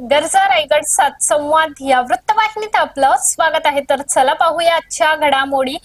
गरजा रायगड सात संवाद या वृत्तवाहिनीत आपलं स्वागत आहे। तर चला पाहूया आजच्या घडामोडी।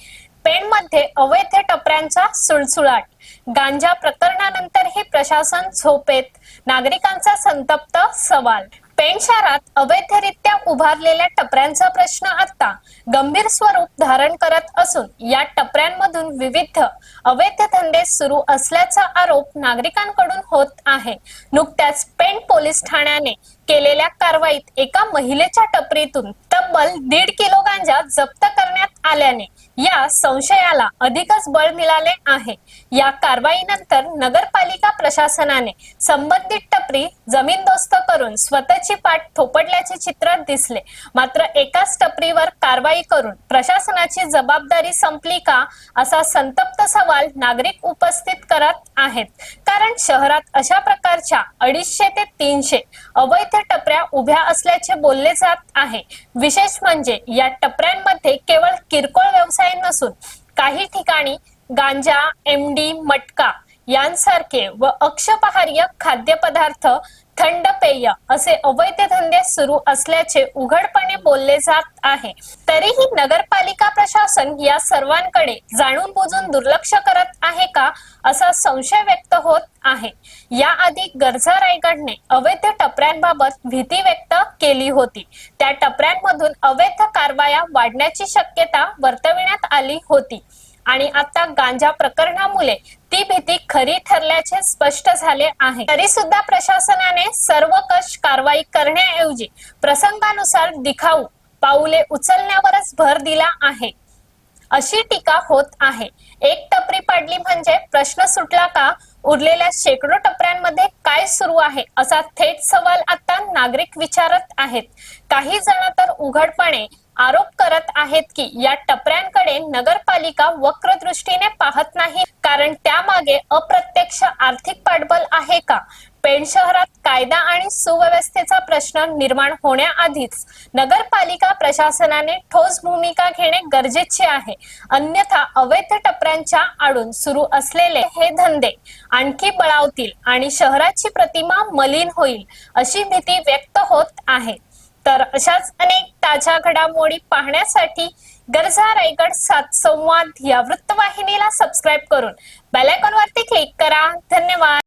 पेणमध्ये अवैध टपऱ्यांचा सुळसुळाट, गांजा प्रकरणानंतरही प्रशासन झोपेत, नागरिकांचा संतप्त सवाल। पेण शहरात अवैधरित्या उभारलेल्या टपऱ्यांचा प्रश्न आता गंभीर स्वरूप धारण करत असून या टपऱ्यांमधून विविध अवैध धंदे सुरू असल्याचा आरोप नागरिकांकडून होत आहे। नुकत्याच पेण पोलीस ठाण्याने केलेल्या कारवाईत एका महिलेच्या टपरीतून तब्बल 1.5 किलो गांजा जप्त करण्यात आल्याने या संशयाला अधिकच बळ मिळाले आहे। या कारवाईनंतर नगरपालिका प्रशासनाने संबंधित टपरी जमीनदोस्त करून स्वतःची पाठ थोपटल्याचे चित्र दिसले। मात्र एकाच टपरीवर कारवाई करून प्रशासनाची जबाबदारी संपली का, असा संतप्त सवाल नागरिक उपस्थित करत आहेत। कारण शहरात अशा प्रकारच्या 250 ते 300 अवैध टपऱ्या उभ्या असल्याचे बोलले जात आहे। विशेष म्हणजे या टपऱ्यांमध्ये केवळ किरकोळ व्यवसाय नसून काही ठिकाणी गांजा, एमडी, मटका यांसारखे व अक्षपहार्य खाद्यपदार्थ, थंड पेय असे अवैध धंदे सुरू असल्याचे उघडपणे बोलले जात आहे। तरीही नगरपालिका प्रशासन या सर्वांकडे जाणून बुजून दुर्लक्ष करत आहे का, असा संशय व्यक्त होत आहे। याआधी गरजा रायगडने अवैध टपऱ्यांबाबत भीती व्यक्त केली होती। त्या टपऱ्यांमधून अवैध कारवाया वाढण्याची शक्यता वर्तविण्यात आली होती आणि आता गांजा प्रकरणामुळे ती भीती खरी ठरल्याचे स्पष्ट झाले आहे। तरी सुद्धा प्रशासनाने सर्वकष कारवाई करण्याऐवजी प्रसंगानुसार दिखाऊ पाऊले उचलण्यावरच भर दिला आहे, अशी टीका होत आहे। एक टपरी पाडली म्हणजे प्रश्न सुटला का, उरलेल्या शेकडो टपऱ्यांमध्ये काय सुरू आहे, असा थेट सवाल आता नागरिक विचारत आहेत। काही जण तर उघडपणे आरोप करत आहेत की या टपऱ्यांकडे नगरपालिका वक्र दृष्टीने पाहत नाही, कारण त्यामागे अप्रत्यक्ष आर्थिक पाठबळ आहे का। पेण शहरात कायदा आणि सुव्यवस्थेचा प्रश्न निर्माण होण्याआधीच नगरपालिका प्रशासनाने ठोस भूमिका घेणे गरजेचे आहे, अन्यथा अवैध टपऱ्यांच्या आडून सुरू असलेले हे धंदे आणखी बळावतील आणि शहराची प्रतिमा मलिन होईल, अशी भीती व्यक्त होत आहे। तर अशाच अनेक ताज्या घडामोडी पाहण्यासाठी गरजा रायगड सात संवाद या वृत्तवाहिनीला सबस्क्राइब करून बेल आयकॉन वरती क्लिक करा। धन्यवाद।